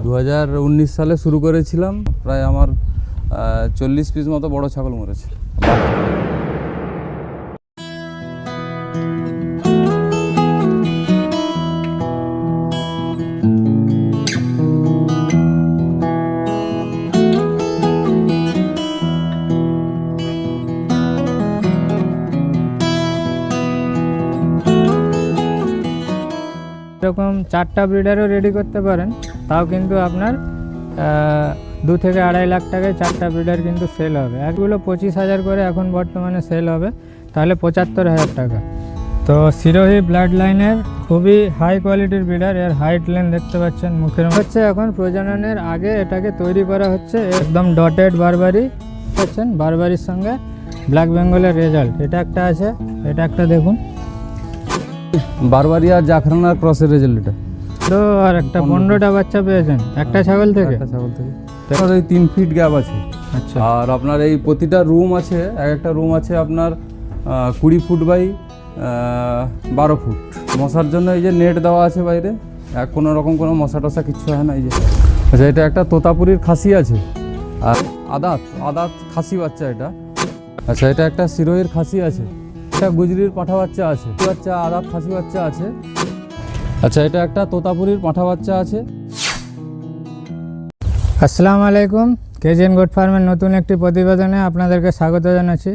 2019 সালে শুরু করেছিলাম, প্রায় আমার 40 পিস মতো বড় ছাগল মরেছে। এরকম 4টা ব্রিডারও রেডি করতে পারেন, তাও কিন্তু আপনার 2 থেকে 2.5 লাখ টাকায় 4টা ব্রিডার কিন্তু সেল হবে। একগুলো 25,000 করে এখন বর্তমানে সেল হবে, তাহলে 75,000 টাকা। তো সিরোহি ব্লাড লাইনের খুবই হাই কোয়ালিটির ব্রিডার। এর হাইট লেন্থ দেখতে পাচ্ছেন, মুখের হচ্ছে এখন প্রজননের আগে এটাকে তৈরি করা হচ্ছে। একদম ডটেড বারবারি পাচ্ছেন, বারবারির সঙ্গে ব্ল্যাক বেঙ্গলের রেজাল্ট। এটা একটা আছে, এটা একটা দেখুন, বারবারি আর জাফরানার ক্রসের রেজাল্ট এটা। তো আর একটা 15টা বাচ্চা পেয়েছেন একটা ছাগল থেকে। আপনার এই 3 ফিট গ্যাপ আছে। আচ্ছা, আর আপনার এই প্রতিটা রুম আছে, একটা রুম আছে আপনার 20 ফুট বাই 12 ফুট। মশার জন্য এই যে নেট দেওয়া আছে বাইরে, কোনো রকম কোনো মশা টশা কিচ্ছু হয় না। এই যে আচ্ছা, এটা একটা তোতাপুরির খাসি আছে, আর আদাত খাসি বাচ্চা এটা। আচ্ছা, এটা একটা সিরোহির খাসি আছে, একটা গুজরির পাঠা বাচ্চা আছে, আদাত খাসি বাচ্চা আছে। আচ্ছা, এটা একটা তোতাপুরির পাঠা বাচ্চা আছে। আসসালামু আলাইকুম। কেজিএন গোট ফার্মের নতুন একটি প্রতিবেদনে আপনাদেরকে স্বাগত জানাচ্ছি।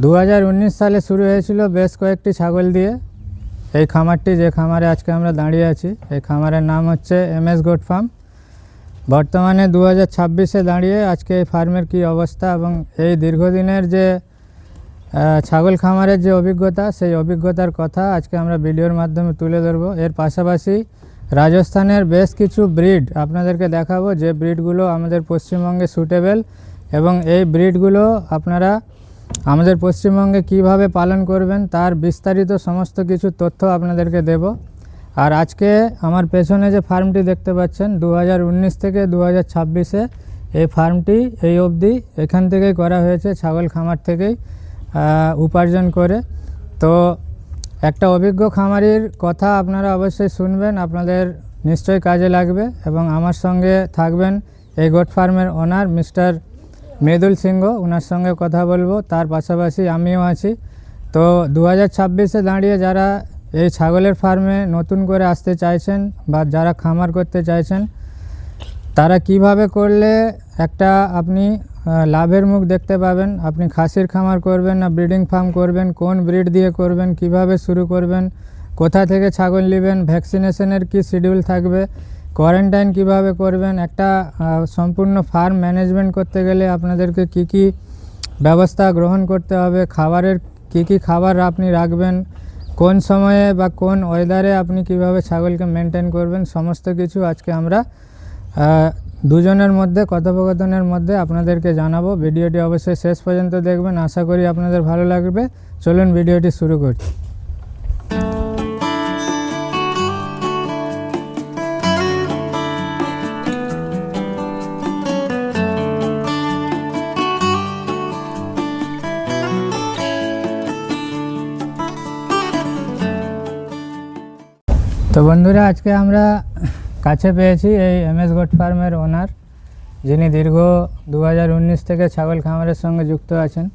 2019 সালে শুরু হয়েছিল বেশ কয়েকটি ছাগল দিয়ে এই খামারটি, যে খামারে আজকে আমরা দাঁড়িয়ে আছি। এই খামারের নাম হচ্ছে এমএস গোট ফার্ম। বর্তমানে 2026-এ দাঁড়িয়ে আজকে এই ফার্মের কী অবস্থা এবং এই দীর্ঘদিনের যে ছাগল খামারের যে অভিজ্ঞতা, সেই অভিজ্ঞতার কথা আজকে আমরা ভিডিওর মাধ্যমে তুলে ধরবো। এর পাশাপাশি রাজস্থানের বেশ কিছু ব্রিড আপনাদেরকে দেখাবো, যে ব্রিডগুলো আমাদের পশ্চিমবঙ্গে সুটেবেল, এবং এই ব্রিডগুলো আপনারা আমাদের পশ্চিমবঙ্গে কিভাবে পালন করবেন তার বিস্তারিত সমস্ত কিছু তথ্য আপনাদেরকে দেব। আর আজকে আমার পেছনে যে ফার্মটি দেখতে পাচ্ছেন, 2019 থেকে 2026-এ এই ফার্মটি এই অবধি এখান থেকেই করা হয়েছে, ছাগল খামার থেকেই উপার্জন করে। তো একটা অভিজ্ঞ খামারির কথা আপনারা অবশ্যই শুনবেন, আপনাদের নিশ্চয়ই কাজে লাগবে। এবং আমার সঙ্গে থাকবেন এই গোট ফার্মের ওনার মিস্টার মৃদুল সিংহ, ওনার সঙ্গে কথা বলবো। তার পাশাপাশি আমিও আছি। তো 2026-এ দাঁড়িয়ে যারা এই ছাগলের ফার্মে নতুন করে আসতে চাইছেন বা যারা খামার করতে চাইছেন, তারা কিভাবে করলে একটা আপনি লাভের মুখ দেখতে পাবেন। আপনি খাসির খামার করবেন না ব্রিডিং ফার্ম করবেন, কোন ব্রিড দিয়ে করবেন, কিভাবে শুরু করবেন, কোথা থেকে ছাগল নেবেন, ভ্যাকসিনেশনের কি শিডিউল থাকবে, কোয়ারেন্টাইন কিভাবে করবেন, একটা সম্পূর্ণ ফার্ম ম্যানেজমেন্ট করতে গেলে আপনাদেরকে কি কি ব্যবস্থা গ্রহণ করতে হবে, খাবারের কি খাবার আপনি রাখবেন, কোন সময়ে বা কোন ওয়েদারে আপনি কিভাবে ছাগলকে মেনটেন করবেন, সমস্ত কিছু আজকে আমরা দুজনের মধ্যে কথোপকথনের মধ্যে আপনাদেরকে জানাবো। ভিডিওটি অবশ্যই শেষ পর্যন্ত দেখবেন, আশা করি আপনাদের ভালো লাগবে। চলুন ভিডিওটি শুরু করছি। তো বন্ধুরা, আজকে আমরা কাছে পেয়েছি এই এমএস গোট ফার্মের ওনার, যিনি দীর্ঘ 2019 থেকে ছাগল খামারের সঙ্গে যুক্ত আছেন।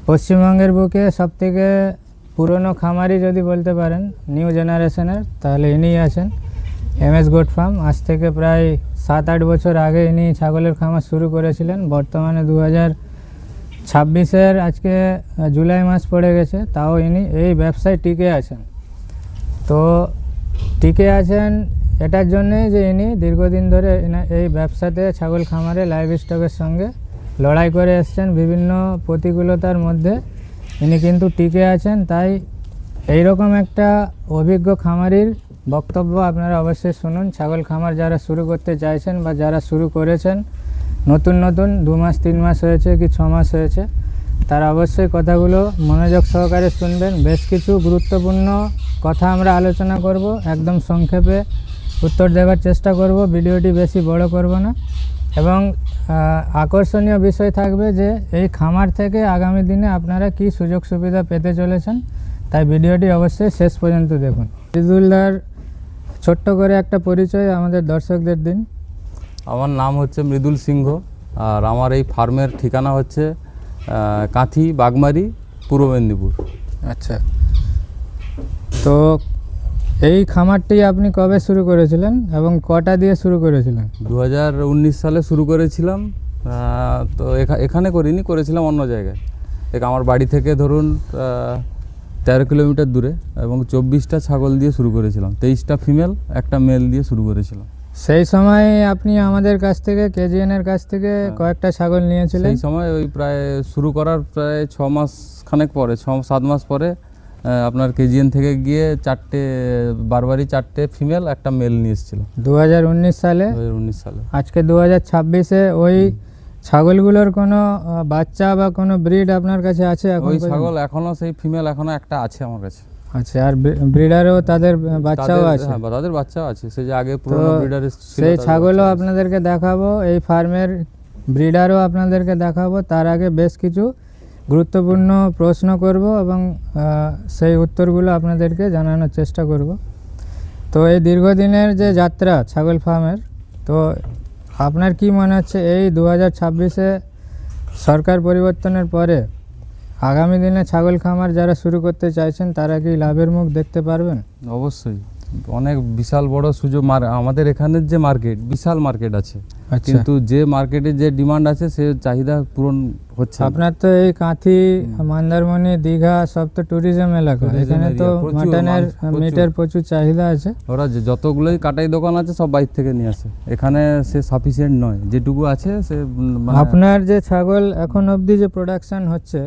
পশ্চিমবঙ্গের বুকে সবথেকে পুরনো খামারই যদি বলতে পারেন, নিউ জেনারেশনের, তাহলে ইনিই আছেন। এমএস গোট ফার্ম আজ থেকে প্রায় 7-8 বছর আগে ইনি ছাগলের খামার শুরু করেছিলেন। বর্তমানে 2026-এর আজকে জুলাই মাস পড়ে গেছে, তাও ইনি এই ব্যবসায় টিকে আছেন। তো টিকে আছেন এটার জন্যে যে ইনি দীর্ঘদিন ধরে এই ব্যবসাতে ছাগল খামারে লাইভ স্টকের সঙ্গে লড়াই করে এসছেন। বিভিন্ন প্রতিকূলতার মধ্যে ইনি কিন্তু টিকে আছেন। তাই এইরকম একটা অভিজ্ঞ খামারির বক্তব্য আপনারা অবশ্যই শুনুন। ছাগল খামার যারা শুরু করতে চাইছেন বা যারা শুরু করেছেন, নতুন 2 মাস 3 মাস হয়েছে কি 6 মাস হয়েছে, তারা অবশ্যই কথাগুলো মনোযোগ সহকারে শুনবেন। বেশ কিছু গুরুত্বপূর্ণ কথা আমরা আলোচনা করব, একদম সংক্ষেপে উত্তর দেওয়ার চেষ্টা করব, ভিডিওটি বেশি বড় করব না। এবং আকর্ষণীয় বিষয় থাকবে যে এই খামার থেকে আগামী দিনে আপনারা কি সুযোগ সুবিধা পেতে চলেছেন, তাই ভিডিওটি অবশ্যই শেষ পর্যন্ত দেখুন। মৃদুলদার ছোট্ট করে একটা পরিচয় আমাদের দর্শকদের দিন। আমার নাম হচ্ছে মৃদুল সিংহ, আর আমার এই ফার্মের ঠিকানা হচ্ছে কাঁথি, বাগমারি, পূর্ব মেদিনীপুর। আচ্ছা, তো এই খামারটি আপনি কবে শুরু করেছিলেন এবং কটা দিয়ে শুরু করেছিলেন? 2019 সালে শুরু করেছিলাম। তো এখানে করেছিলাম অন্য জায়গায়। আমার বাড়ি থেকে ধরুন 13 কিলোমিটার দূরে, এবং 24টা ছাগল দিয়ে শুরু করেছিলাম। 23টা ফিমেল, একটা মেল দিয়ে শুরু করেছিলাম। সেই সময় আপনি আমাদের কাছ থেকে, কেজিএনের কাছ থেকে কয়েকটা ছাগল নিয়েছিলেন। সেই সময় ওই প্রায় শুরু করার প্রায় 6 মাস খানেক পরে, 6-7 মাস পরে আপনার কেজিএন থেকে গিয়ে বারবারই 4টে ফিমেল, একটা মেল নিয়ে এসেছিল 2019 সালে। 2019 সালে। আজকে 2026-এ ওই ছাগলগুলোর কোনো বাচ্চা বা কোনো ব্রিড আপনার কাছে আছে এখন? ওই ছাগল এখনো, সেই ফিমেল এখনো একটা আছে আমার কাছে। আচ্ছা, আর ব্রিডারও তাদের বাচ্চাও আছে? হ্যাঁ, তাদের বাচ্চাও আছে, সেই যে আগে পুরনো ব্রিডার ছিল। সেই ছাগলও আপনাদেরকে দেখাবো, এই ফার্মের ব্রিডারও আপনাদেরকে দেখাবো। তার আগে বেশ কিছু গুরুত্বপূর্ণ প্রশ্ন করব এবং সেই উত্তরগুলো আপনাদেরকে জানানোর চেষ্টা করব। তো এই দীর্ঘদিনের যে যাত্রা ছাগল ফার্মের, তো আপনার কি মনে হচ্ছে এই 2026-এ সরকার পরিবর্তনের পরে আগামী দিনে ছাগল খামার যারা শুরু করতে চাইছেন তারা কি লাভের মুখ দেখতে পারবেন? অবশ্যই, অনেক বিশাল বড় সুযোগ। আমাদের এখানের যে মার্কেট, বিশাল মার্কেট আছে, আচ্ছা, কিন্তু যে মার্কেটে যে ডিমান্ড আছে সে চাহিদা পূরণ হচ্ছে না। আপনার তো এই কাঁথি, মন্দারমণি, দীঘা সব তো ট্যুরিজম এলাকা, এখানে তো মাটনের, মিটের প্রচুর চাহিদা আছে। ওরা যতগুলোই কাটাই দোকান আছে সব বাইরে থেকে নিয়ে আসে, এখানে সে সাফিসিয়েন্ট নয়, যেটুকু আছে সে আপনার যে ছাগল এখন অবধি যে প্রোডাকশন হচ্ছে,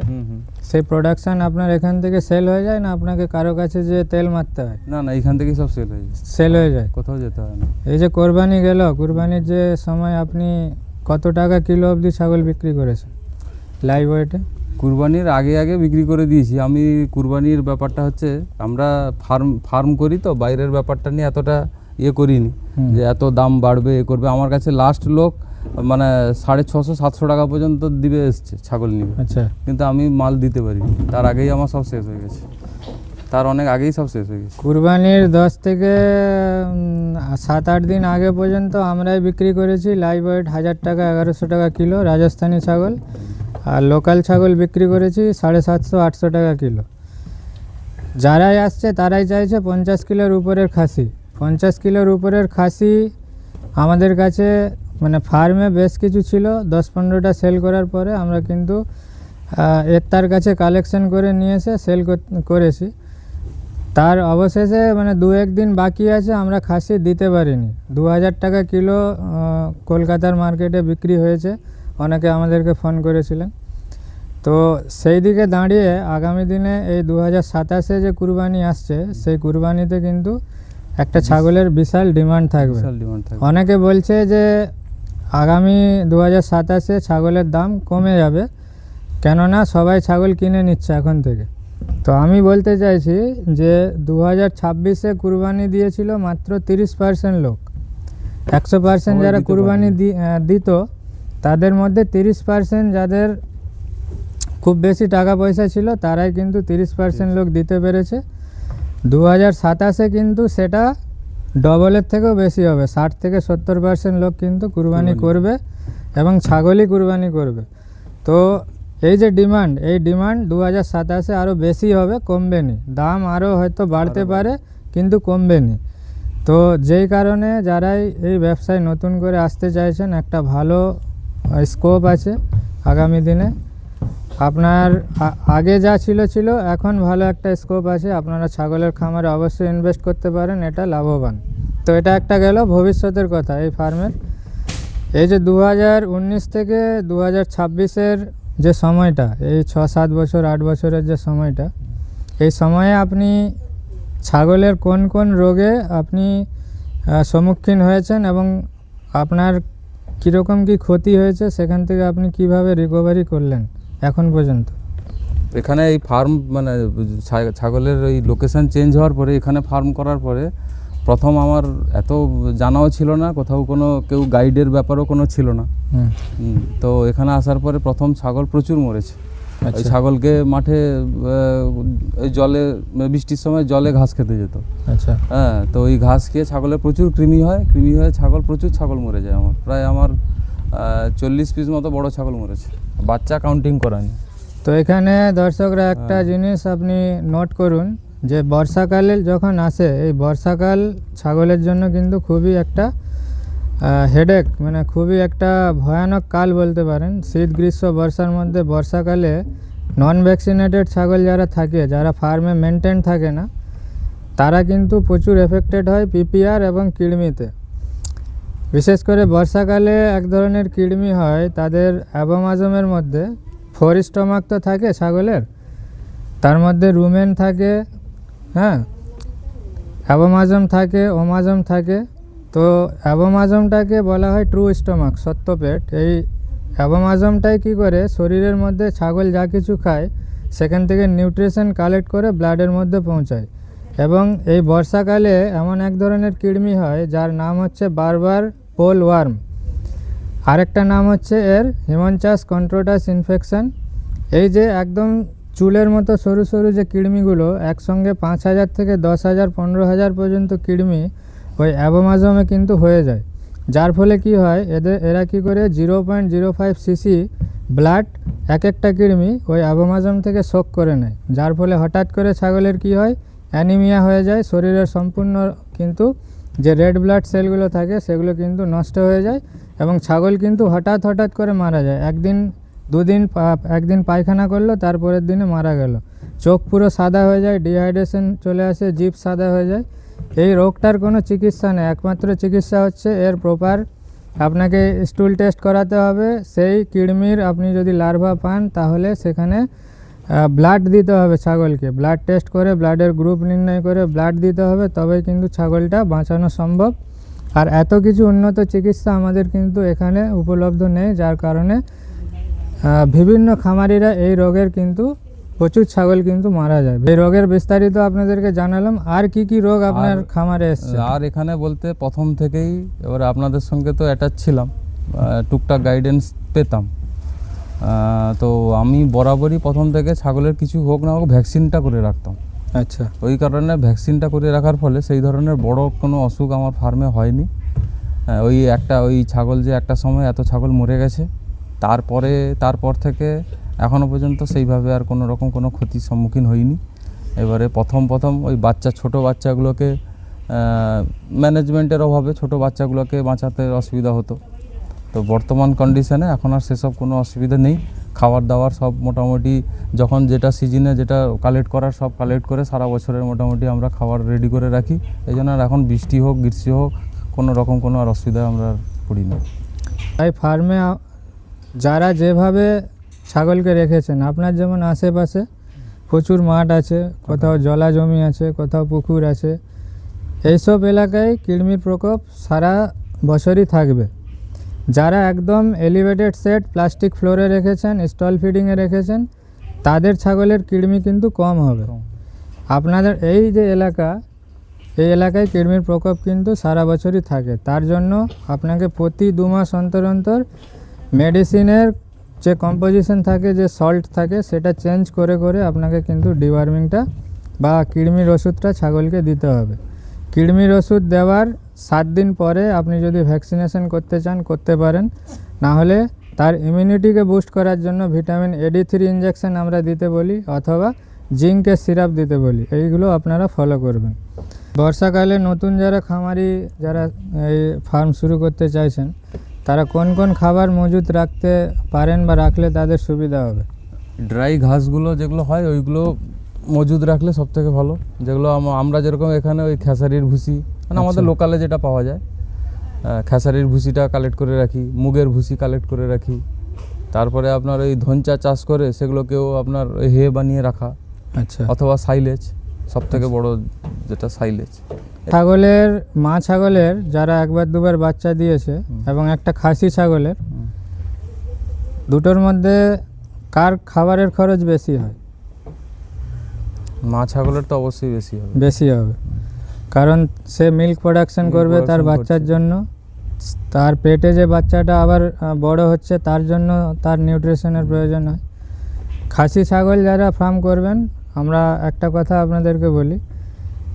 সেই প্রোডাকশন আপনার এখান থেকে সেল হয়ে যায় না আপনাকে কারো কাছে যে তেল মারতে হয়? না, এখান থেকেই সব সেল হয়ে যায়। সেল হয়ে যায়, কোথাও যেতে হয় না। এই যে কোরবানি গেল, কোরবানির যে সময় আপনি কত টাকা কিলো অবধি ছাগল বিক্রি করেছেন লাইভ ওয়েটে? কুরবানির আগে বিক্রি করে দিয়েছি আমি। কুরবানির ব্যাপারটা হচ্ছে, আমরা ফার্ম করি, তো বাইরের ব্যাপারটা নিয়ে এতটা করিনি যে এত দাম বাড়বে করবে। আমার কাছে লাস্ট লোক মানে 650-700 টাকা পর্যন্ত দিবে এসছে ছাগল নিয়ে। আচ্ছা, কিন্তু আমি মাল দিতে পারি, তার আগেই আমার সব শেষ হয়ে গেছে, তার অনেক আগেই সব শেষ হয়ে গেছে। কুরবানির 10 থেকে 7-8 দিন আগে পর্যন্ত আমরাই বিক্রি করেছি লাইভ ওয়েট 1000 টাকা, 1100 টাকা কিলো রাজস্থানি ছাগল, আর লোকাল ছাগল বিক্রি করেছি 750-800 টাকা কিলো। যারাই আসছে তারাই চাইছে 50 কিলোর উপরের খাসি। 50 কিলোর উপরের খাসি আমাদের কাছে মানে ফার্মে বেশ কিছু ছিল, 10-15টা সেল করার পরে আমরা কিন্তু তার কাছে কালেকশন করে নিয়ে এসে সেল করেছি। তার অবশেষে মানে 2-1 দিন বাকি আছে, আমরা খাসি দিতে পারিনি। 2000 টাকা কিলো কলকাতার মার্কেটে বিক্রি হয়েছে, অনেকে আমাদেরকে ফোন করেছিলেন। তো সেই দিকে দাঁড়িয়ে আগামী দিনে এই 2027-এ যে কুরবানি আসছে, সেই কুরবানিতে কিন্তু একটা ছাগলের বিশাল ডিমান্ড থাকবে। অনেকে বলছে যে আগামী 2027-এ ছাগলের দাম কমে যাবে, কেননা সবাই ছাগল কিনে নিচ্ছে এখন থেকে। তো আমি বলতে চাইছি যে 2026-এ কুরবানি দিয়েছিল মাত্র 30% লোক। 100% যারা কুরবানি দিত তাদের মধ্যে 30% যাদের খুব বেশি টাকা পয়সা ছিল তারাই কিন্তু 30% লোক দিতে পেরেছে। 2027-এ কিন্তু সেটা ডবলের থেকেও বেশি হবে, 60-70% লোক কিন্তু কুরবানি করবে এবং ছাগলই কুরবানি করবে। তো এই যে ডিমান্ড, এই ডিমান্ড 2027-এ আরও বেশি হবে, কমবে নি। দাম আরও হয়তো বাড়তে পারে কিন্তু কমবে নি। তো যেই কারণে যারাই এই ব্যবসায় নতুন করে আসতে চাইছেন, একটা ভালো স্কোপ আছে আগামী দিনে। আপনার আগে যা ছিল এখন ভালো একটা স্কোপ আছে, আপনারা ছাগলের খামারে অবশ্যই ইনভেস্ট করতে পারেন, এটা লাভবান। তো এটা একটা গেল ভবিষ্যতের কথা এই ফার্মের। এই যে 2019 থেকে 2026-এর যে সময়টা, এই 6-7 বছর 8 বছরের যে সময়টা, এই সময়ে আপনি ছাগলের কোন কোন রোগে আপনি সম্মুখীন হয়েছেন এবং আপনার কীরকম কী ক্ষতি হয়েছে, সেখান থেকে আপনি কিভাবে রিকভারি করলেন এখন পর্যন্ত? এখানে এই ফার্ম মানে ছাগলের এই লোকেশন চেঞ্জ হওয়ার পরে, এখানে ফার্ম করার পরে প্রথম আমার এত জানাও ছিল না, কোথাও কেউ গাইডের ব্যাপারও কোনো ছিল না। তো এখানে আসার পরে প্রথম ছাগল প্রচুর মরেছে, ওই ছাগলকে মাঠে ওই জলে বৃষ্টির সময় জলে ঘাস খেতে যেত। আচ্ছা। হ্যাঁ, তো ওই ঘাস খেয়ে ছাগলের প্রচুর কৃমি হয়, কৃমি হয়ে প্রচুর ছাগল মরে যায়। প্রায় 40 পিস মতো বড় ছাগল মরেছে, বাচ্চা কাউন্টিং করানি। তো এখানে দর্শকরা একটা জিনিস আপনি নোট করুন যে বর্ষাকালে যখন আসে, এই বর্ষাকাল ছাগলের জন্য কিন্তু খুবই একটা হেডেক, মানে খুবই একটা ভয়ানক কাল বলতে পারেন। শীত গ্রীষ্ম বর্ষার মধ্যে বর্ষাকালে নন ভ্যাকসিনেটেড ছাগল যারা থাকে, যারা ফার্মে মেনটেন থাকে না, তারা কিন্তু প্রচুর এফেক্টেড হয় পিপিআর এবং কৃমিতে। বিশেষ করে বর্ষাকালে এক ধরনের কৃমি হয় তাদের অ্যাবোমাজমের মধ্যে। 4 স্টমাক তো থাকে ছাগলের, তার মধ্যে রুমেন থাকে, হ্যাঁ, অ্যাবোমাজম থাকে, ওমাজম থাকে। তো অ্যাবোমাজমটাকে বলা হয় ট্রু স্টমাক, সত্য পেট। এই অ্যাবোমাজমটাই কী করে শরীরের মধ্যে ছাগল যা কিছু খায় সেখান থেকে নিউট্রিশন কালেক্ট করে ব্লাডের মধ্যে পৌঁছায়। এবং এই বর্ষাকালে এমন এক ধরনের কৃমি হয় যার নাম হচ্ছে বারবার পোল ওয়ার্ম, আরেকটা নাম হচ্ছে এর হিমনচাস কন্ট্রোটাস ইনফেকশন। এই যে একদম চুলের মতো সরু সরু যে কৃমিগুলো, একসঙ্গে 5,000 থেকে 10,000 15,000 পর্যন্ত কৃমি ওই অ্যাবোমাজমে কিন্তু হয়ে যায়। যার ফলে কি হয়, এরা কি করে 0.05 সিসি ব্লাড একটা কৃমি ওই অ্যাবোমাজম থেকে শোক করে নেয়। যার ফলে হঠাৎ করে ছাগলের কি হয়, অ্যানিমিয়া হয়ে যায়, শরীরের সম্পূর্ণ কিন্তু যে রেড ব্লাড সেলগুলো থাকে সেগুলো কিন্তু নষ্ট হয়ে যায় এবং ছাগল কিন্তু হঠাৎ করে মারা যায়। একদিন পায়খানা করলো, তারপরের দিনে মারা গেল। চোখ পুরো সাদা হয়ে যায়, ডিহাইড্রেশন চলে আসে, জিভ সাদা হয়ে যায়। এই রোগটার কোনো চিকিৎসা নেই, একমাত্র চিকিৎসা হচ্ছে এর প্রপার আপনাকে স্টুল টেস্ট করাতে হবে। সেই কৃমির আপনি যদি লার্ভা পান তাহলে সেখানে ব্লাড দিতে হবে ছাগলকে। ব্লাড টেস্ট করে ব্লাডের গ্রুপ নির্ণয় করে ব্লাড দিতে হবে, তবেই কিন্তু ছাগলটা বাঁচানো সম্ভব। আর এত কিছু উন্নত চিকিৎসা আমাদের কিন্তু এখানে উপলব্ধ নেই, যার কারণে বিভিন্ন খামারিরা এই রোগের কিন্তু প্রচুর ছাগল কিন্তু মারা যায়। এই রোগের বিস্তারিত আপনাদেরকে জানালাম। আর কি কি রোগ আপনার খামারে এসছে? আর এখানে বলতে প্রথম থেকেই এবারে আপনাদের সঙ্গে তো অ্যাটাচ ছিলাম, টুকটাক গাইডেন্স পেতাম। তো আমি বরাবরই প্রথম থেকে ছাগলের কিছু হোক না হোক ভ্যাকসিনটা করে রাখতাম। আচ্ছা। ওই কারণে ভ্যাকসিনটা করে রাখার ফলে সেই ধরনের বড় কোনো অসুখ আমার ফার্মে হয়নি। ওই ছাগল যে একটা সময় এত ছাগল মরে গেছে, তারপর থেকে এখনও পর্যন্ত সেইভাবে আর কোনো রকম কোনো ক্ষতির সম্মুখীন হইনি। এবারে প্রথম ওই ছোট বাচ্চাগুলোকে ম্যানেজমেন্টের অভাবে ছোট বাচ্চাগুলোকে বাঁচাতে অসুবিধা হতো। তো বর্তমান কন্ডিশনে এখন আর সেসব কোনো অসুবিধা নেই। খাবার দাবার সব মোটামুটি যখন যেটা সিজনে যেটা কালেক্ট করার সব কালেক্ট করে সারা বছরের মোটামুটি আমরা খাবার রেডি করে রাখি। এই জন্য আর এখন বৃষ্টি হোক গ্রীষ্ম হোক কোনো রকম কোনো আর অসুবিধায় আমরা পড়ি না। তাই ফার্মে যারা যেভাবে ছাগলকে রেখেছেন, আপনার যেমন আশেপাশে প্রচুর মাঠ আছে, কোথাও জলা জমি আছে, কোথাও পুকুর আছে, এইসব এলাকায় কৃমির প্রকোপ সারা বছরই থাকবে। যারা একদম এলিভেটেড সেট প্লাস্টিক ফ্লোরে রেখেছেন, স্টল ফিডিংয়ে রেখেছেন, তাদের ছাগলের কৃমি কিন্তু কম হবে। আপনাদের এই যে এলাকা, এই এলাকায় কৃমির প্রকোপ কিন্তু সারা বছরই থাকে। তার জন্য আপনাকে প্রতি 2 মাস অন্তর মেডিসিনের যে কম্পোজিশন থাকে, যে সল্ট থাকে, সেটা চেঞ্জ করে আপনাকে কিন্তু ডিওয়ার্মিংটা বা কৃমির ওষুধটা ছাগলকে দিতে হবে। কৃমির ওষুধ দেওয়ার 7 দিন পরে আপনি যদি ভ্যাকসিনেশন করতে চান করতে পারেন, না হলে তার ইমিউনিটিকে বুস্ট করার জন্য ভিটামিন AD3 ইঞ্জেকশন আমরা দিতে বলি, অথবা জিঙ্কের সিরাপ দিতে বলি। এইগুলো আপনারা ফলো করবেন। বর্ষাকালে নতুন যারা খামারি যারা এই ফার্ম শুরু করতে চাইছেন, তারা কোন কোন খাবার মজুত রাখতে পারেন বা রাখলে তাদের সুবিধা হবে? ড্রাই ঘাসগুলো যেগুলো হয় ওইগুলো মজুদ রাখলে সব থেকে ভালো। যেগুলো আমরা যেরকম এখানে ওই খেসারির ভুসি, মানে আমাদের লোকালে যেটা পাওয়া যায়, খেসারির ভুসিটা কালেক্ট করে রাখি, মুগের ভুসি কালেক্ট করে রাখি। তারপরে আপনার ওই ধনচা চাষ করে সেগুলোকেও আপনার হে বানিয়ে রাখা। আচ্ছা। অথবা সাইলেজ, সব থেকে বড় যেটা সাইলেজ। মা ছাগলের যারা 1-2 বাচ্চা দিয়েছে এবং একটা খাসি ছাগলের, দুটোর মধ্যে কার খাবারের খরচ বেশি হয়? মা ছাগলের তো অবশ্যই বেশি হবে, কারণ সে মিল্ক প্রোডাকশন করবে তার বাচ্চার জন্য, তার পেটে যে বাচ্চাটা আবার বড় হচ্ছে তার জন্য তার নিউট্রিশনের প্রয়োজন হয়। খাসি ছাগল যারা ফার্ম করবেন, আমরা একটা কথা আপনাদেরকে বলি,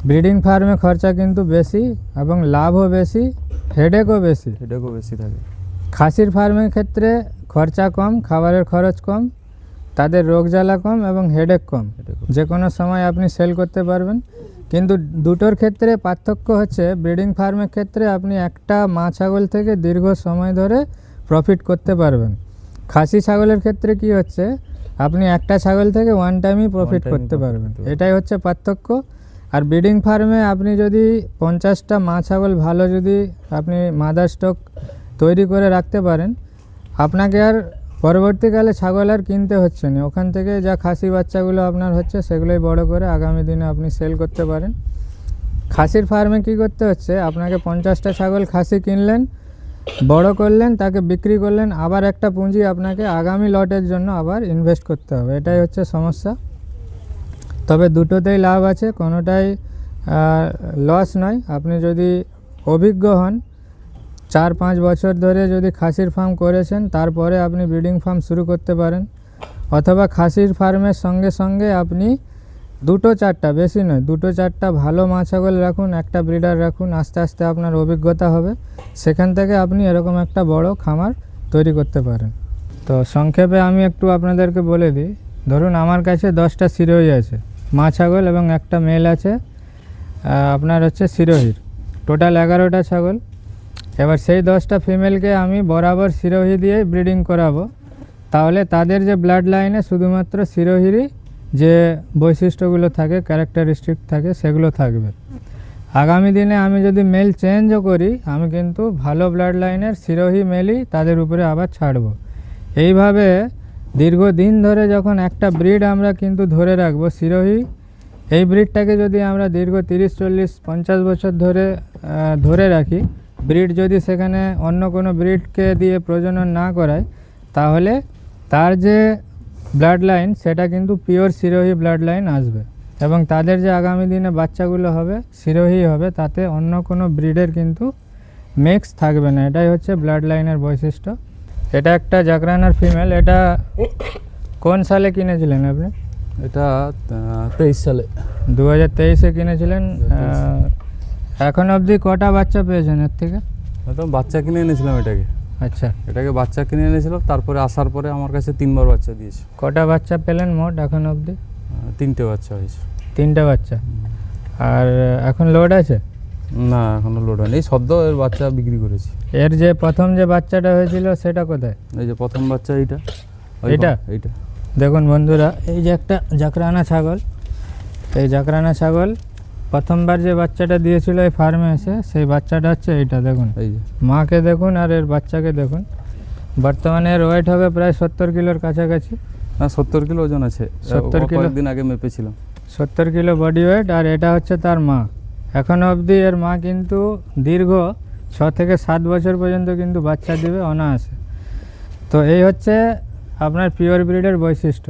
ব্রিডিং ফার্মে খরচা কিন্তু বেশি এবং লাভও বেশি, হেডেকও বেশি। এটাকেও বেশি থাকে। খাসির ফার্মের ক্ষেত্রে খরচা কম, খাবারের খরচ কম, তাদের রোগ জ্বালা কম এবং হেডেক কম, যে কোনো সময় আপনি সেল করতে পারবেন। কিন্তু দুটোর ক্ষেত্রে পার্থক্য হচ্ছে, ব্রিডিং ফার্মের ক্ষেত্রে আপনি একটা মা ছাগল থেকে দীর্ঘ সময় ধরে প্রফিট করতে পারবেন। খাসি ছাগলের ক্ষেত্রে কি হচ্ছে, আপনি একটা ছাগল থেকে ওয়ান টাইমই প্রফিট করতে পারবেন, এটাই হচ্ছে পার্থক্য। আর ব্রিডিং ফার্মে আপনি যদি 50টা মা ছাগল ভালো যদি আপনি মাদার স্টক তৈরি করে রাখতে পারেন, আপনাকে আর পরবর্তীকালে ছাগল আর কিনতে হচ্ছে না। ওখান থেকে যা খাসি বাচ্চাগুলো আপনার হচ্ছে সেগুলোই বড় করে আগামী দিনে আপনি সেল করতে পারেন। খাসির ফার্মে কি করতে হচ্ছে, আপনাকে 50টা ছাগল খাসি কিনলেন, বড় করলেন, তাকে বিক্রি করলেন, আবার একটা পুঁজি আপনাকে আগামী লটের জন্য আবার ইনভেস্ট করতে হবে, এটাই হচ্ছে সমস্যা। তবে দুটোতেই লাভ আছে, কোনোটাই লস নয়। আপনি যদি অভিজ্ঞ হন, 4-5 বছর ধরে যদি খাসির ফার্ম করেছেন, তারপরে আপনি ব্রিডিং ফার্ম শুরু করতে পারেন। অথবা খাসির ফার্মের সঙ্গে সঙ্গে আপনি 2-4টা, বেশি নয়, 2-4টা ভালো মা ছাগল রাখুন, একটা ব্রিডার রাখুন, আস্তে আস্তে আপনার অভিজ্ঞতা হবে, সেখান থেকে আপনি এরকম একটা বড় খামার তৈরি করতে পারেন। তো সংক্ষেপে আমি একটু আপনাদেরকে বলে দিই, ধরুন আমার কাছে 10টা সিরোহি আছে মা ছাগল এবং একটা মেল আছে আপনার হচ্ছে সিরোহির, টোটাল 11টা ছাগল। এবার সেই 10টা ফিমেলকে আমি বরাবর সিরোহি দিয়ে ব্রিডিং করাবো, তাহলে তাদের যে ব্লাড লাইনে শুধুমাত্র সিরোহিরই যে বৈশিষ্ট্যগুলো থাকে, ক্যারেক্টারিস্টিক থাকে, সেগুলো থাকবে। আগামী দিনে আমি যদি মেল চেঞ্জও করি, আমি কিন্তু ভালো ব্লাড লাইনের সিরোহি মেলই তাদের উপরে আবার ছাড়বো। এইভাবে দীর্ঘদিন ধরে যখন একটা ব্রিড আমরা কিন্তু ধরে রাখবো সিরোহি, এই ব্রিডটাকে যদি আমরা দীর্ঘ 30-40-50 বছর ধরে রাখি, ব্রিড যদি সেখানে অন্য কোনো ব্রিডকে দিয়ে প্রজনন না করায়, তাহলে তার যে ব্লাড লাইন সেটা কিন্তু পিওর সিরোহি ব্লাড লাইন আসবে এবং তাদের যে আগামী দিনে বাচ্চাগুলো হবে সিরোহি হবে, তাতে অন্য কোনো ব্রিডের কিন্তু মিক্স থাকবে না। এটাই হচ্ছে ব্লাড লাইনের বৈশিষ্ট্য। এটা একটা জাকরানার ফিমেল। এটা কোন সালে কিনেছিলেন আপনি? এটা 23 সালে, 2023-এ কিনেছিলেন। এখন অবধি কটা বাচ্চা পেয়েছেন এর থেকে? তো বাচ্চা কিনে এনেছিলাম এটাকে। আচ্ছা, এটাকে বাচ্চা কিনে এনেছিলাম, তারপরে আসার পরে আমার কাছে 3বার বাচ্চা দিয়েছে। কটা বাচ্চা পেলেন মোট এখন অবধি? 3টে বাচ্চা হয়েছে। 3টে বাচ্চা। আর এখন লোড আছে? না, এখনো লোড হয়নি, এই সদ্য এর বাচ্চা বিক্রি করেছি। এর যে প্রথম যে বাচ্চাটা হয়েছিল সেটা কোথায়? এই যে প্রথম বাচ্চা এইটা। এইটা দেখুন বন্ধুরা, এই যে একটা জাকরানা ছাগল, এই জাকরানা ছাগল প্রথমবার যে বাচ্চাটা দিয়েছিল এই ফার্মে এসে, সেই বাচ্চাটা হচ্ছে এইটা। দেখুন, এই যে মাকে দেখুন আর এর বাচ্চাকে দেখুন। বর্তমানে এর ওয়েট হবে প্রায় 70 কিলোর কাছাকাছি। না, 70 কিলো ওজন আছে। 70 কিলো, কয়েকদিন আগে মেপেছিলাম। 70 কিলো বডি ওয়েট। আর এটা হচ্ছে তার মা। এখনও অবধি এর মা কিন্তু দীর্ঘ 6 থেকে 7 বছর পর্যন্ত কিন্তু বাচ্চা দেবে অনায়াসে। তো এই হচ্ছে আপনার পিওর ব্রিডের বৈশিষ্ট্য।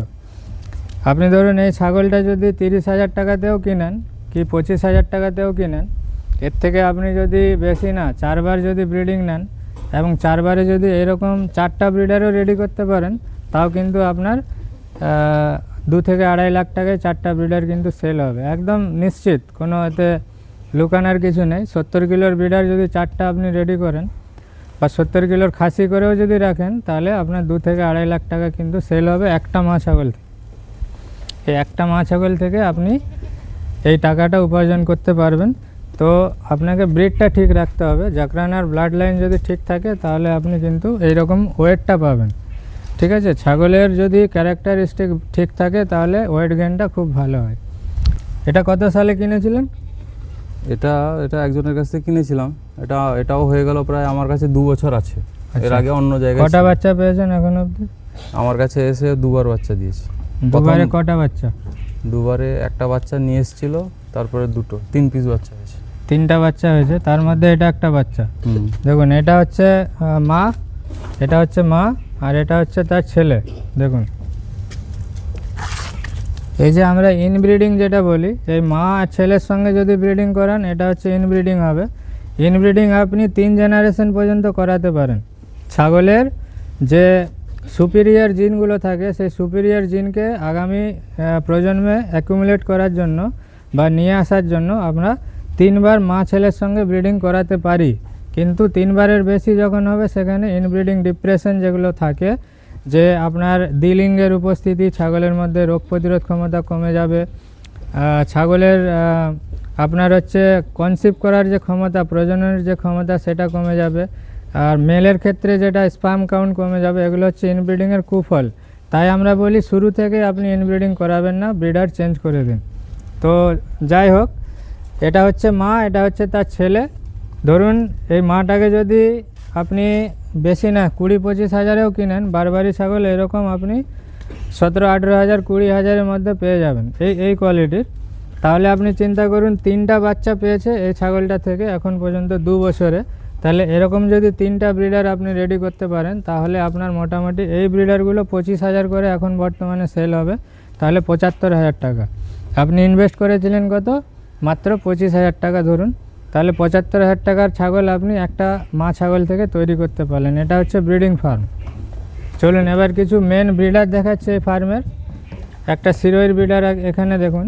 আপনি ধরুন এই ছাগলটা যদি 30,000 টাকাতেও কিনেন কি 25,000 টাকাতেও কিনেন, এর থেকে আপনি যদি বেশি না 4বার যদি ব্রিডিং নেন এবং 4বারে যদি এরকম 4টা ব্রিডারও রেডি করতে পারেন, তাও কিন্তু আপনার 2 থেকে 2.5 লাখ টাকায় 4টা ব্রিডার কিন্তু সেল হবে, একদম নিশ্চিত, কোনো এতে লুকানোর কিছু নেই। 70 কিলোর ব্রিডার যদি 4টা আপনি রেডি করেন বা 70 কিলোর খাসি করেও যদি রাখেন, তাহলে আপনার 2 থেকে 2.5 লাখ টাকা কিন্তু সেল হবে একটা মা ছাগল থেকে। এই একটা মা ছাগল থেকে আপনি এই টাকাটা উপার্জন করতে পারবেন। তো আপনাকে ব্রিডটা ঠিক রাখতে হবে। জাকরানার ব্লাড লাইন যদি ঠিক থাকে, তাহলে আপনি কিন্তু এইরকম ওয়েটটা পাবেন। ঠিক আছে, ছাগলের যদি ক্যারেক্টারিস্টিক ঠিক থাকে, তাহলে ওয়েট গেইনটা খুব ভালো হয়। এটা কত সালে কিনেছিলেন? এটা একজনের কাছ থেকে কিনেছিলাম। এটাও হয়ে গেল প্রায়, আমার কাছে 2 বছর আছে। এর আগে অন্য জায়গায় কটা বাচ্চা পেয়েছেন এখন অবধি? আমার কাছে এসে 2বার বাচ্চা দিয়েছে। দুবারে কটা বাচ্চা? 2বারে একটা বাচ্চা নিয়ে এসেছিল, তারপরে 3 পিস বাচ্চা হয়েছে। 3টা বাচ্চা হয়েছে, তার মধ্যে এটা একটা বাচ্চা। দেখুন, এটা হচ্ছে মা, এটা হচ্ছে মা, আর এটা হচ্ছে তার ছেলে। দেখুন, এই যে আমরা ইনব্রিডিং যেটা বলি, এই মা আর ছেলের সঙ্গে যদি ব্রিডিং করান, এটা হচ্ছে ইনব্রিডিং হবে। ইনব্রিডিং আপনি 3 জেনারেশন পর্যন্ত করাতে পারেন। ছাগলের যে সুপিরিয়র জিনগুলো থাকে, সেই সুপিরিয়র জিনকে আগামী প্রজন্মে অ্যাকুমুলেট করার জন্য বা নিয়ে আসার জন্য আমরা 3বার মা ছেলের সঙ্গে ব্রিডিং করাতে পারি। কিন্তু 3বারের বেশি যখন হবে সেখানে ইনব্রিডিং ডিপ্রেশন যেগুলো থাকে, যে আপনার দ্বিলিঙ্গের উপস্থিতি, ছাগলের মধ্যে রোগ প্রতিরোধ ক্ষমতা কমে যাবে, ছাগলের আপনার হচ্ছে কনসিভ করার যে ক্ষমতা, প্রজননের যে ক্ষমতা সেটা কমে যাবে, আর মেলের ক্ষেত্রে যেটা স্পার্ম কাউন্ট কমে যাবে, এগুলো হচ্ছে ইনব্রিডিংয়ের কুফল। তাই আমরা বলি শুরু থেকে আপনি ইনব্রিডিং করাবেন না, ব্রিডার চেঞ্জ করে দিন। তো যাই হোক, এটা হচ্ছে মা, এটা হচ্ছে তার ছেলে। ধরুন এই মাটাকে যদি আপনি বেশি না 20-25 হাজারেও কিনেন, বারবারি ছাগল এরকম আপনি 17-18 হাজার 20 হাজারের মধ্যে পেয়ে যাবেন এই কোয়ালিটির। তাহলে আপনি চিন্তা করুন 3টা বাচ্চা পেয়েছে এই ছাগলটা থেকে এখন পর্যন্ত 2 বছরে। তাহলে এরকম যদি 3টা ব্রিডার আপনি রেডি করতে পারেন, তাহলে আপনার মোটামুটি এই ব্রিডারগুলো 25 হাজার করে এখন বর্তমানে সেল হবে। তাহলে 75 হাজার টাকা আপনি ইনভেস্ট করেছিলেন, কত? মাত্র 25 হাজার টাকা ধরুন। তাহলে 75 হাজার টাকার ছাগল আপনি একটা মা ছাগল থেকে তৈরি করতে পারলেন। এটা হচ্ছে ব্রিডিং ফার্ম। চলুন এবার কিছু মেন ব্রিডার দেখাচ্ছে এই ফার্মের। একটা সিরোহির ব্রিডার এখানে দেখুন,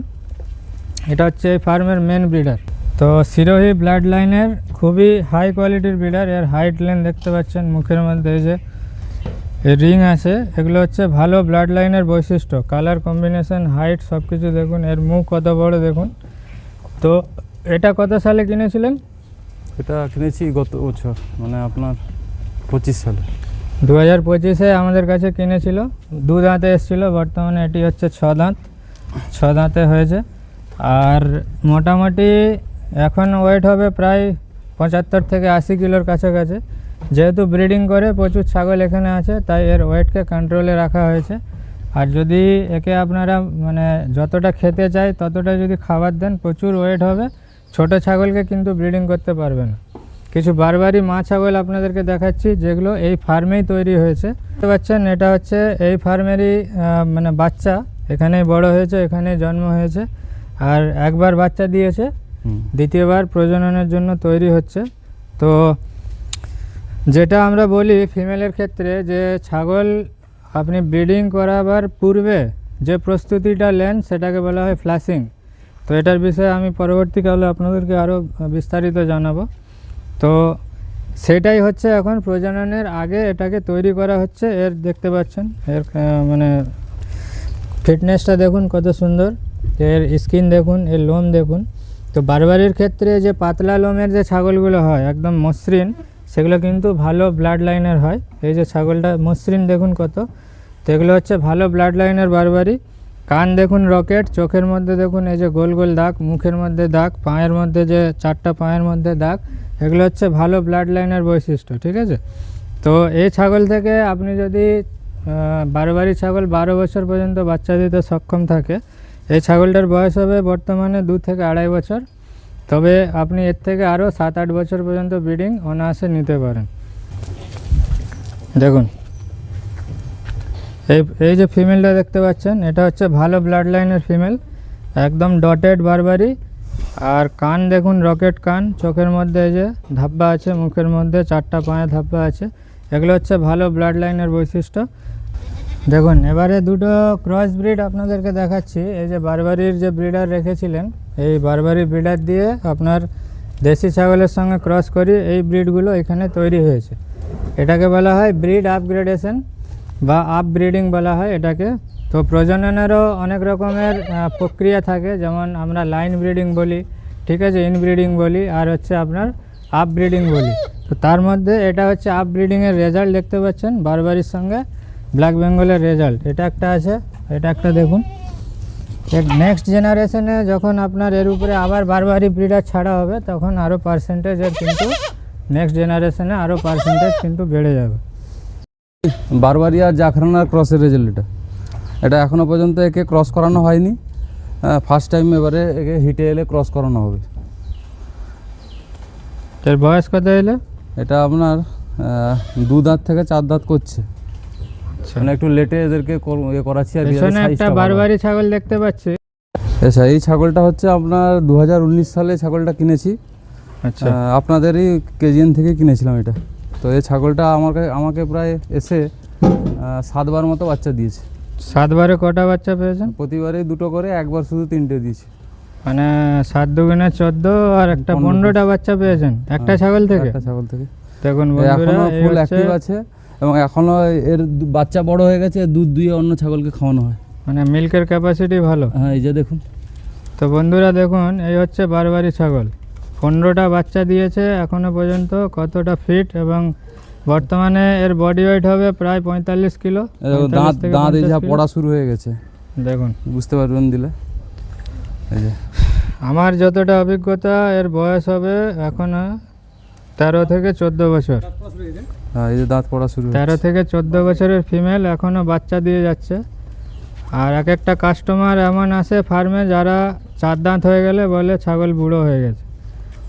এটা হচ্ছে এই ফার্মের মেন ব্রিডার। তো সিরোহি ব্লাড লাইনের খুবই হাই কোয়ালিটির ব্রিডার। এর হাইট লেন্থ দেখতে পাচ্ছেন, মুখের মধ্যে এই যে রিং আছে, এগুলো হচ্ছে ভালো ব্লাড লাইনের বৈশিষ্ট্য। কালার কম্বিনেশন, হাইট সব কিছু দেখুন। এর মুখ কত বড় দেখুন। তো এটা কত সালে কিনেছিলেন? এটা কিনেছি গত বছর, মানে আপনার 25 সালে। 2025-এ আমাদের কাছে কিনেছিল, 2 দাঁতে এসেছিলো। বর্তমানে এটি হচ্ছে 6 দাঁত, 6 দাঁতে হয়েছে। আর মোটামুটি এখন ওয়েট হবে প্রায় 75 থেকে 80 কিলোর কাছাকাছি। যেহেতু ব্রিডিং করে প্রচুর ছাগল এখানে আছে, তাই এর ওয়েটকে কন্ট্রোলে রাখা হয়েছে। আর যদি একে আপনারা মানে যতটা খেতে চাই ততটা যদি খাবার দেন, প্রচুর ওয়েট হবে। ছোট ছাগলকে কিন্তু ব্রিডিং করতে পারবে না। কিছু বারবারি মা ছাগল আপনাদেরকে দেখাচ্ছি, যেগুলো এই ফার্মেই তৈরি হয়েছে। দেখতে পাচ্ছেন, এটা হচ্ছে এই ফার্মেরই মানে বাচ্চা, এখানেই বড় হয়েছে, এখানেই জন্ম হয়েছে। আর একবার বাচ্চা দিয়েছে, দ্বিতীয়বার প্রজননের জন্য তৈরি হচ্ছে। তো যেটা আমরা বলি ফিমেলের ক্ষেত্রে, যে ছাগল আপনি ব্রিডিং করাবার পূর্বে যে প্রস্তুতিটা নেন সেটাকে বলা হয় ফ্লাশিং। তো এটার বিষয়ে আমি পরবর্তীকালে আপনাদেরকে আরও বিস্তারিত জানাবো। তো সেটাই হচ্ছে এখন প্রজননের আগে এটাকে তৈরি করা হচ্ছে। এর দেখতে পাচ্ছেন এর মানে ফিটনেসটা দেখুন কত সুন্দর, এর স্কিন দেখুন, এর লোম দেখুন। তো বারবারির ক্ষেত্রে যে পাতলা লোমের যে ছাগলগুলো হয় একদম মসৃণ, সেগুলো কিন্তু ভালো ব্লাড লাইনের হয়। এই যে ছাগলটা মসৃণ দেখুন কত, তো এগুলো হচ্ছে ভালো ব্লাড লাইনের বারবারি। কান দেখুন রকেট, চোখের মধ্যে দেখুন এই যে গোল গোল দাগ, মুখের মধ্যে দাগ, পায়ের মধ্যে যে 4টা পায়ের মধ্যে দাগ, এগুলো হচ্ছে ভালো ব্লাড লাইনের বৈশিষ্ট্য। ঠিক আছে, তো এই ছাগল থেকে আপনি যদি বারবারি ছাগল 12 বছর পর্যন্ত বাচ্চা দিতে সক্ষম থাকে, এই ছাগলটার বয়স হবে বর্তমানে 2 থেকে 2.5 বছর। তবে আপনি এর থেকে আরও 7-8 বছর পর্যন্ত ব্রিডিং অনায়াসে নিতে পারেন। দেখুন এই যে ফিমেলটা দেখতে পাচ্ছেন, এটা হচ্ছে ভালো ব্লাড লাইনের ফিমেল, একদম ডটেড বারবারি। আর কান দেখুন রকেট কান, চোখের মধ্যে এই যে ধাব্বা আছে, মুখের মধ্যে 4টা পায়ে ধাব্বা আছে, এগুলো হচ্ছে ভালো ব্লাড লাইনের বৈশিষ্ট্য। দেখুন এবারে দুটো ক্রস ব্রিড আপনাদেরকে দেখাচ্ছি। এই যে বারবারির যে ব্রিডার রেখেছিলেন, এই বারবারি ব্রিডার দিয়ে আপনার দেশি ছাগলের সঙ্গে ক্রস করি এই ব্রিডগুলো এখানে তৈরি হয়েছে। এটাকে বলা হয় ব্রিড আপগ্রেডেশন বা আপ ব্রিডিং বলা হয় এটাকে। তো প্রজননেরও অনেক রকমের প্রক্রিয়া থাকে, যেমন আমরা লাইন ব্রিডিং বলি, ঠিক আছে, ইনব্রিডিং বলি, আর হচ্ছে আপনার আপ ব্রিডিং বলি। তো তার মধ্যে এটা হচ্ছে আপ ব্রিডিংয়ের রেজাল্ট দেখতে পাচ্ছেন, বারবারির সঙ্গে ব্ল্যাক বেঙ্গলের রেজাল্ট এটা একটা আছে, এটা একটা দেখুন। এর নেক্সট জেনারেশনে যখন আপনার এর উপরে আবার বারবারি ব্রিডার ছাড়া হবে, তখন আরও পার্সেন্টেজের কিন্তু নেক্সট জেনারেশনে আরও পার্সেন্টেজ কিন্তু বেড়ে যাবে। বারবারি আর জাফরানার ক্রসের রেজাল্ট এটা এখনও পর্যন্ত একে ক্রস করানো হয়নি, ফার্স্ট টাইম এবারে একে হিটে এলে ক্রস করানো হবে। এর বয়স কত এলে? এটা আপনার 2 দাঁত থেকে 4 দাঁত করছে, মানে একটু লেটে এদেরকে করাচ্ছি। আর একটা বারবারি ছাগল দেখতে পাচ্ছি। আচ্ছা, এই ছাগলটা হচ্ছে আপনার 2019 সালে ছাগলটা কিনেছি। আচ্ছা, আপনাদেরই কেজিএন থেকে কিনেছিলাম এটা। তো এই ছাগলটা আমাকে প্রায় এসে 7বার মতো বাচ্চা দিয়েছে। 7বারে কটা বাচ্চা পেয়েছেন? প্রতিবারেই 2টো করে, একবার শুধু 3টে দিয়েছে। মানে 7 দুগুণে 14 আর একটা 15টা বাচ্চা পেয়েছেন একটা ছাগল থেকে। একটা ছাগল থেকে দেখুন বন্ধুরা, এখনো এই ফুল হচ্ছে অ্যাক্টিভ আছে এবং এখনো এর বাচ্চা বড় হয়ে গেছে, দুধ দুয়ে অন্য ছাগলকে খাওয়ানো হয়। মানে মিল্কের ক্যাপাসিটি ভালো। হ্যাঁ, এই যে দেখুন। তো বন্ধুরা দেখুন, এই হচ্ছে বারবারি ছাগল, 15টা বাচ্চা দিয়েছে এখনো পর্যন্ত। কতটা ফিট এবং বর্তমানে এর বডি ওয়েট হবে প্রায় 45 কিলো। দাঁত এই যা পড়া শুরু হয়ে গেছে, দেখুন বুঝতে পারবেন দিলে। এই যে আমার যতটা অভিজ্ঞতা, এর বয়স হবে এখনো 13 থেকে 14 বছর। হ্যাঁ, এই যে দাঁত পড়া শুরু 13 থেকে 14 বছরের ফিমেল এখনো বাচ্চা দিয়ে যাচ্ছে। আর এক একটা কাস্টমার এমন আসে ফার্মে যারা 4 দাঁত হয়ে গেলে বলে ছাগল বুড়ো হয়ে গেছে।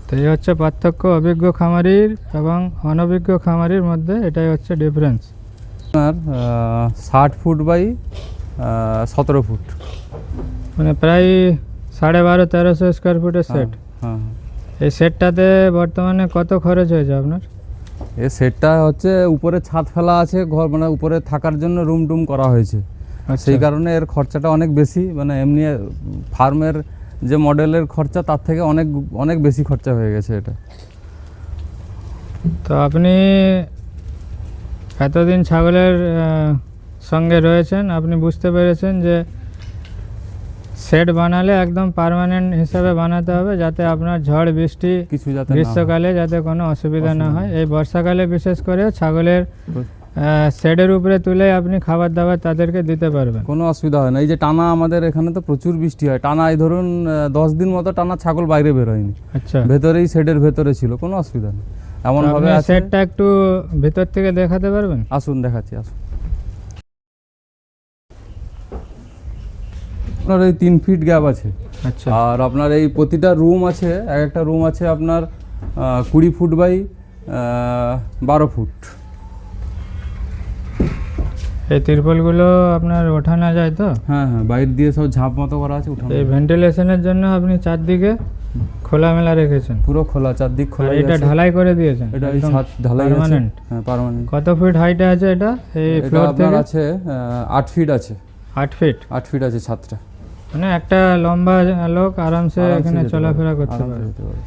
তো এই হচ্ছে পার্থক্য অভিজ্ঞ খামারির এবং অনভিজ্ঞ খামারির মধ্যে, এটাই হচ্ছে ডিফারেন্স। আপনার 60 ফুট বাই 17 ফুট, মানে প্রায় 1250-1300 স্কোয়ার ফুটের সেট। হ্যাঁ, এই সেটটাতে বর্তমানে কত খরচ হয়েছে আপনার? এই সেটটা হচ্ছে উপরে ছাদ ফেলা আছে, ঘর মানে উপরে থাকার জন্য রুম টুম করা হয়েছে। সেই কারণে এর খরচাটা অনেক বেশি, মানে এমনি ফার্মের যে মডেলের খরচা তার থেকে অনেক অনেক বেশি খরচা হয়ে গেছে এটা। তো আপনি এতদিন ছাগলের সঙ্গে রয়েছেন, আপনি বুঝতে পেরেছেন যে সেট বানালে একদম পার্মানেন্ট হিসাবে বানাতে হবে, যাতে আপনার ঝড় বৃষ্টি কিছু যাতে না হয়। গ্রীষ্মকালে যাতে কোনো অসুবিধা না হয়। এই বর্ষাকালে বিশেষ করে ছাগলের শেডের উপরে তুলে আপনি খাবার দাবার তাদেরকে দিতে পারবেন, কোনো অসুবিধা হয় না। এই যে টানা আমাদের এখানে তো প্রচুর বৃষ্টি হয়, টানা এই ধরুন 10 দিন মতো টানা ছাগল বাইরে বের হয়নি, আচ্ছা ভেতরেই শেডের ভেতরে ছিল, কোনো অসুবিধা নেই। এমন ভাবে আছে। সেটটা একটু ভেতর থেকে দেখাতে পারবেন? আসুন দেখাচ্ছি, আসুন। আপনার এই 3 ফিট গ্যাপ আছে। আচ্ছা, আর আপনার এই প্রতিটা রুম আছে, এক একটা রুম আছে আপনার 20 ফুট বাই 12 ফুট। এই তিরপলগুলো আপনার ওঠানো যায় তো? হ্যাঁ হ্যাঁ, বাইরে দিয়ে সব ঝাঁপ মতো করা আছে, উঠানো। এই ভেন্টিলেশনের জন্য আপনি চারদিকে খোলামেলা রেখেছেন? পুরো খোলা, চারদিক খোলা। আর এটা ঢালাই করে দিয়েছেন? এটা এই ছাদ ঢালাই আছে। পার্মানেন্ট? হ্যাঁ, পার্মানেন্ট। কত ফিট হাইটে আছে এটা এই এটা ফ্লোর আপনার থেকে? আছে 8 ফিট আছে। 8 ফিট? 8 ফিট আছে ছাদটা। মানে একটা লম্বা লোক আরামসে এখানে যেতে চলাফেরা পারে, করতে আরামসে পারে। যেতে পারে।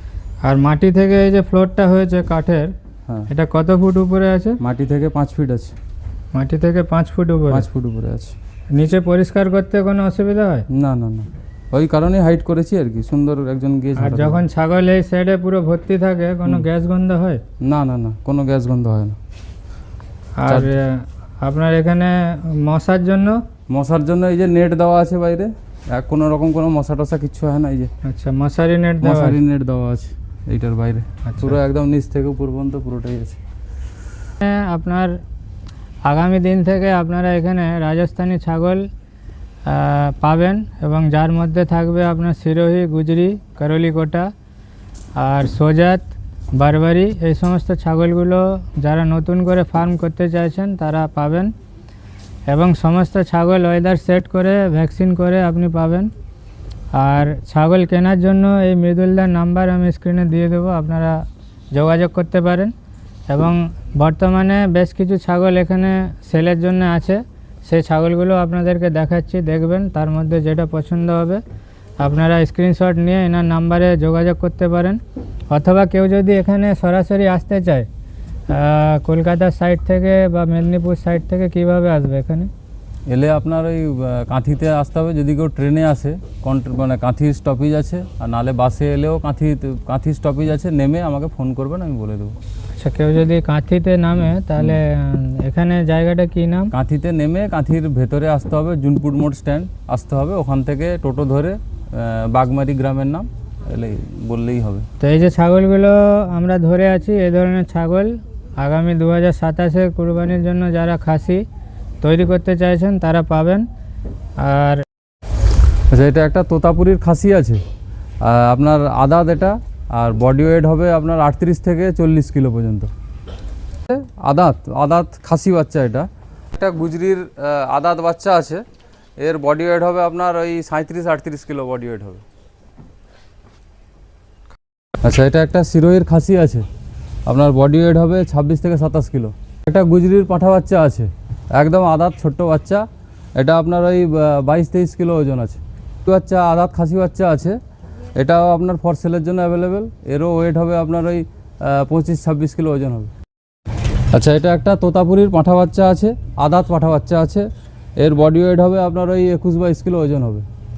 আর মাটি থেকে এই যে ফ্লোরটা হয়েছে কাঠের, হ্যাঁ, এটা কত ফুট উপরে আছে? মাটি থেকে 5 ফিট আছে। মাটি থেকে 5 ফুট উপরে? 5 ফুট উপরে আছে। নিচে পরিষ্কার করতে কোনো অসুবিধা হয়? না না না, ওই কারণেই হাইট করেছি আর কি, সুন্দর একজন গিয়ে আর যখন ছাগল এই সাইডে পুরো ভর্তি থাকে কোনো গ্যাস গন্ধ হয়? না না না, কোনো গ্যাস গন্ধ হয় না। আর আপনার এখানে মশার জন্য? মশার জন্য এই যে নেট দেওয়া আছে বাইরে, কোনো রকম কোনো মশা টশা কিচ্ছু হয় না। এই যে আচ্ছা, মশারি নেট দেওয়া মশারি আছে? নেট দেওয়া আছে এইটার বাইরে, আচ্ছা। পুরো একদম নিচ থেকে উপর পর্যন্ত পুরোটাই আছে। আপনার আগামী দিন থেকে আপনারা এখানে রাজস্থানি ছাগল পাবেন, এবং যার মধ্যে থাকবে আপনার সিরোহি, গুজরি, করলিকোটা আর সোজাত, বারবারি। এই সমস্ত ছাগলগুলো যারা নতুন করে ফার্ম করতে চাইছেন তারা পাবেন, এবং সমস্ত ছাগল ওয়েদার সেট করে ভ্যাকসিন করে আপনি পাবেন। আর ছাগল কেনার জন্য এই মৃদুলদার নাম্বার আমি স্ক্রিনে দিয়ে দেবো, আপনারা যোগাযোগ করতে পারেন। এবং বর্তমানে বেশ কিছু ছাগল এখানে সেলের জন্য আছে, সেই ছাগলগুলো আপনাদেরকে দেখাচ্ছি, দেখবেন। তার মধ্যে যেটা পছন্দ হবে আপনারা স্ক্রিনশট নিয়ে এনার নাম্বারে যোগাযোগ করতে পারেন। অথবা কেউ যদি এখানে সরাসরি আসতে চায় কলকাতার সাইড থেকে বা মেদিনীপুর সাইড থেকে, কিভাবে আসবে এখানে? এলে আপনার ওই কাঁথিতে আসতে হবে, যদি কেউ ট্রেনে আসে মানে কাঁথি স্টপেজ আছে, আর নালে বাসে এলেও কাঁথি স্টপেজ আছে, নেমে আমাকে ফোন করবেন, আমি বলে দেবো। আচ্ছা, কেউ যদি কাঁথিতে নামে তাহলে এখানে জায়গাটা কি নাম? কাঁথিতে নেমে কাঁথির ভেতরে আসতে হবে, জুনপুর মোড় স্ট্যান্ড আসতে হবে, ওখান থেকে টোটো ধরে বাগমারি গ্রামের নাম বললেই হবে। তো এই যে ছাগলগুলো আমরা ধরে আছি, এই ধরনের ছাগল আগামী 2027-এর কুরবানির জন্য যারা খাসি তৈরি করতে চাইছেন তারা পাবেন। আর আচ্ছা, এটা একটা তোতাপুরির খাসি আছে, আপনার আদাত এটা, আর বডি ওয়েট হবে আপনার 38 থেকে 40 কিলো পর্যন্ত। আদাত খাসি বাচ্চা। এটা একটা গুজরির আদাত বাচ্চা আছে, এর বডি ওয়েট হবে আপনার ওই 37-38 কিলো বডি ওয়েট হবে। আচ্ছা, এটা একটা সিরোহির খাসি আছে, আপনার বডি ওয়েট হবে 26 থেকে 27 কিলো। একটা গুজরির পাঠা বাচ্চা আছে, একদম আদাত ছোট্ট বাচ্চা। এটা আপনার ওই 22-23 কিলো ওজন আছে। বাচ্চা আদাত খাসি বাচ্চা আছে, এটাও আপনার ফর সেলের জন্য অ্যাভেলেবেল। এরও ওয়েট হবে আপনার ওই 25-26 কিলো ওজন হবে। আচ্ছা, এটা একটা তোতাপুরির পাঁঠা বাচ্চা আছে, আদাত পাঁঠা বাচ্চা আছে। এর বডি ওয়েট হবে আপনার ওই 21-22 কিলো ওজন হবে।